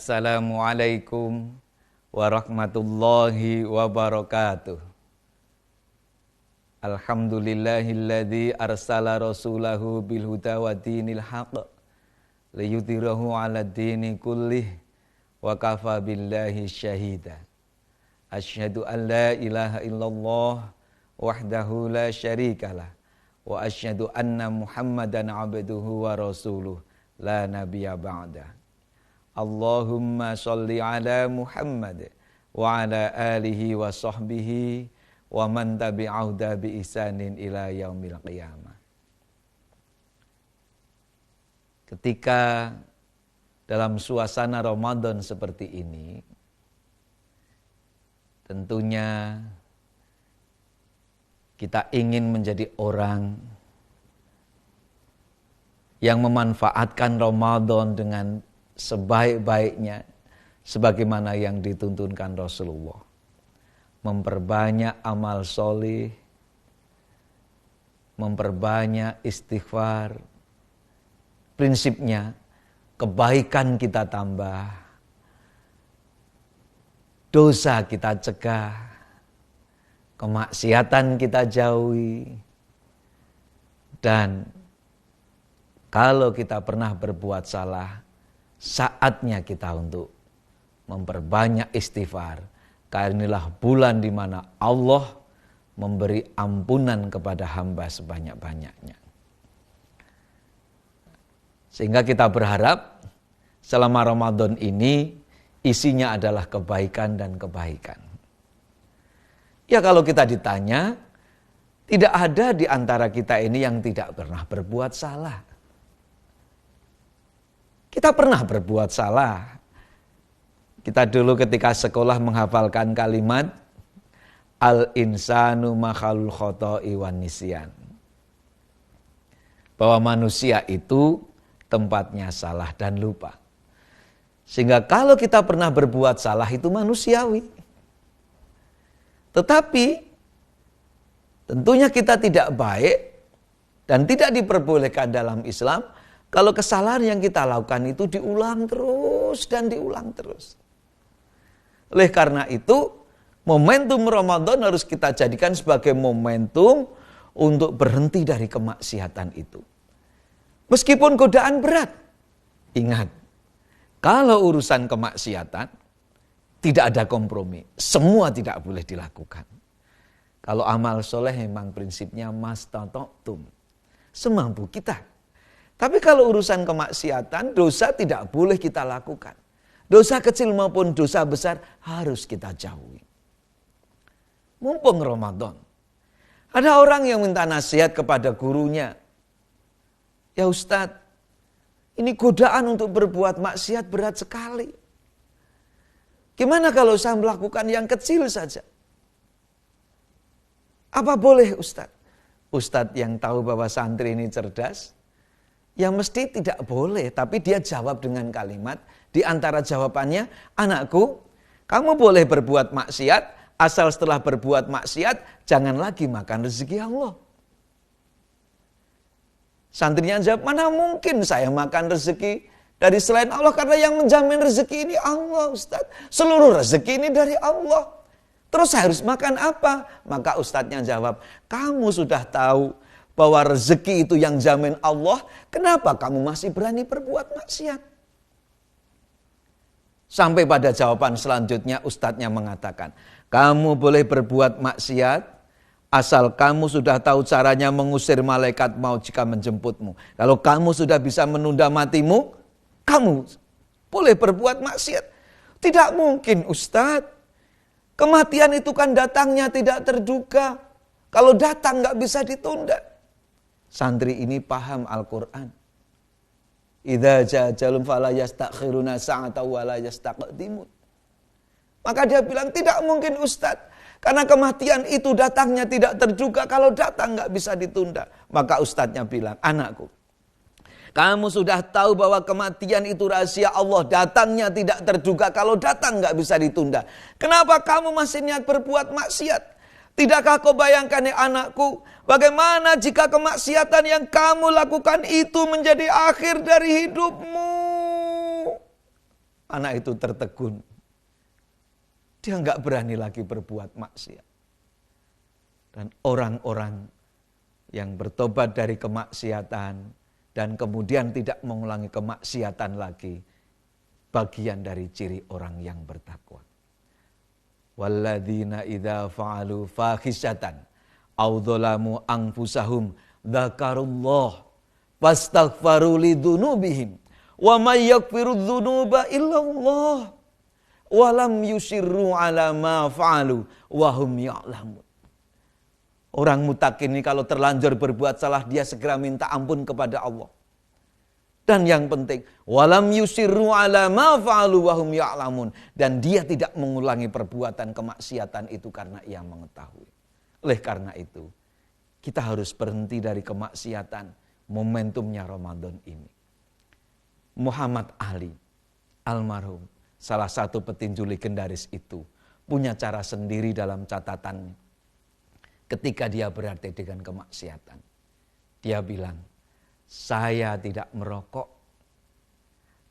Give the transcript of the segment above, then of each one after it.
Assalamualaikum warahmatullahi wabarakatuh. Alhamdulillahilladzi arsala rasulahu bilhuda wa dinil haqq liyudhhirahu 'ala dini kullih wa kafa billahi syahida. Asyhadu an la ilaha illallah wahdahu la syarikalah wa asyhadu anna Muhammadan 'abduhu wa rasuluh la nabiyya ba'da. Allahumma sholli ala Muhammad wa ala alihi wa sahbihi wa man tabi'ahu bi ihsanin ila yaumil qiyamah. Ketika dalam suasana Ramadan seperti ini, tentunya kita ingin menjadi orang yang memanfaatkan Ramadan dengan sebaik-baiknya sebagaimana yang dituntunkan Rasulullah. Memperbanyak amal solih, memperbanyak istighfar. Prinsipnya kebaikan kita tambah, dosa kita cegah, kemaksiatan kita jauhi. Dan kalau kita pernah berbuat salah, saatnya kita untuk memperbanyak istighfar. Karena inilah bulan di mana Allah memberi ampunan kepada hamba sebanyak-banyaknya. Sehingga kita berharap selama Ramadan ini isinya adalah kebaikan dan kebaikan. Ya kalau kita ditanya, tidak ada di antara kita ini yang tidak pernah berbuat salah. Kita pernah berbuat salah. Kita dulu ketika sekolah menghafalkan kalimat al-insanu makhalul khoto'i wan nisyan. Bahwa manusia itu tempatnya salah dan lupa. Sehingga kalau kita pernah berbuat salah itu manusiawi. Tetapi tentunya kita tidak baik dan tidak diperbolehkan dalam Islam kalau kesalahan yang kita lakukan itu diulang terus dan diulang terus. Oleh karena itu, momentum Ramadan harus kita jadikan sebagai momentum untuk berhenti dari kemaksiatan itu. Meskipun godaan berat, ingat, kalau urusan kemaksiatan, tidak ada kompromi. Semua tidak boleh dilakukan. Kalau amal soleh memang prinsipnya mastata'tum, semampu kita. Tapi kalau urusan kemaksiatan, dosa tidak boleh kita lakukan. Dosa kecil maupun dosa besar harus kita jauhi. Mumpung Ramadan. Ada orang yang minta nasihat kepada gurunya. Ya Ustadz, ini godaan untuk berbuat maksiat berat sekali. Gimana kalau saya melakukan yang kecil saja? Apa boleh Ustadz? Ustadz yang tahu bahwa santri ini cerdas, ya mesti tidak boleh. Tapi dia jawab dengan kalimat, di antara jawabannya, anakku, kamu boleh berbuat maksiat, asal setelah berbuat maksiat, jangan lagi makan rezeki Allah. Santrinya jawab, mana mungkin saya makan rezeki dari selain Allah, karena yang menjamin rezeki ini Allah Ustaz. Seluruh rezeki ini dari Allah. Terus saya harus makan apa? Maka Ustaznya jawab, kamu sudah tahu bahwa rezeki itu yang jamin Allah, kenapa kamu masih berani berbuat maksiat? Sampai pada jawaban selanjutnya Ustadznya mengatakan, kamu boleh berbuat maksiat asal kamu sudah tahu caranya mengusir malaikat maut jika menjemputmu. Kalau kamu sudah bisa menunda matimu, kamu boleh berbuat maksiat. Tidak mungkin Ustadz, kematian itu kan datangnya tidak terduga. Kalau datang gak bisa ditunda. Santri ini paham Al-Quran. Idza jaa ajalun fala yastakhiruna sa'atan wa la yastaqdimun. Maka dia bilang tidak mungkin Ustaz, karena kematian itu datangnya tidak terduga, kalau datang enggak bisa ditunda. Maka Ustaznya bilang, anakku, kamu sudah tahu bahwa kematian itu rahasia Allah, datangnya tidak terduga, kalau datang enggak bisa ditunda. Kenapa kamu masih niat berbuat maksiat? Tidakkah kau bayangkan ya anakku, bagaimana jika kemaksiatan yang kamu lakukan itu menjadi akhir dari hidupmu? anak itu tertegun. Dia nggak berani lagi berbuat maksiat. Dan orang-orang yang bertobat dari kemaksiatan dan kemudian tidak mengulangi kemaksiatan lagi, bagian dari ciri orang yang bertakwa. Walladzina idza fa'alu fahisatan aw dzalamu anfusahum dzakarullah fastaghfaru lidzunubihim wa may yaghfiru dzunuba illallah wa lam yusirru ala ma fa'alu wa hum ya'lamun. Orang mutakin ini kalau terlanjur berbuat salah, dia segera minta ampun kepada Allah. Dan yang penting, walam yusirru ala ma fa'alu wa hum ya'lamun, dan dia tidak mengulangi perbuatan kemaksiatan itu karena ia mengetahui. Oleh karena itu, kita harus berhenti dari kemaksiatan. Momentumnya Ramadan ini. Muhammad Ali almarhum, salah satu petinju legendaris itu, punya cara sendiri dalam catatannya. Ketika dia berhati dengan kemaksiatan, dia bilang, saya tidak merokok,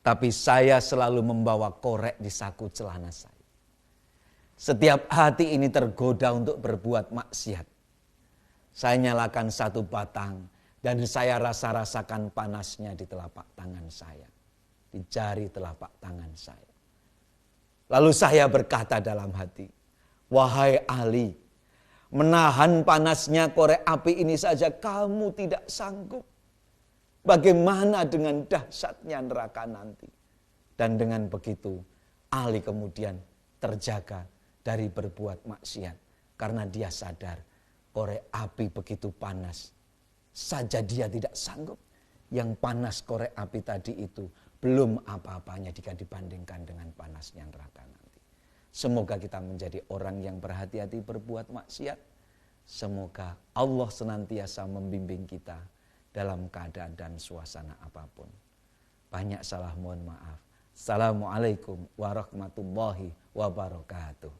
tapi saya selalu membawa korek di saku celana saya. Setiap hati ini tergoda untuk berbuat maksiat, saya nyalakan satu batang dan saya rasakan panasnya di telapak tangan saya, di jari telapak tangan saya. Lalu saya berkata dalam hati, wahai Ali, menahan panasnya korek api ini saja kamu tidak sanggup. Bagaimana dengan dahsyatnya neraka nanti? Dan dengan begitu, Ali kemudian terjaga dari berbuat maksiat. Karena dia sadar, korek api begitu panas. Saja dia tidak sanggup. Yang panas korek api tadi itu belum apa-apanya jika dibandingkan dengan panasnya neraka nanti. Semoga kita menjadi orang yang berhati-hati berbuat maksiat. Semoga Allah senantiasa membimbing kita dalam keadaan dan suasana apapun. Banyak salah, mohon maaf. Assalamualaikum warahmatullahi wabarakatuh.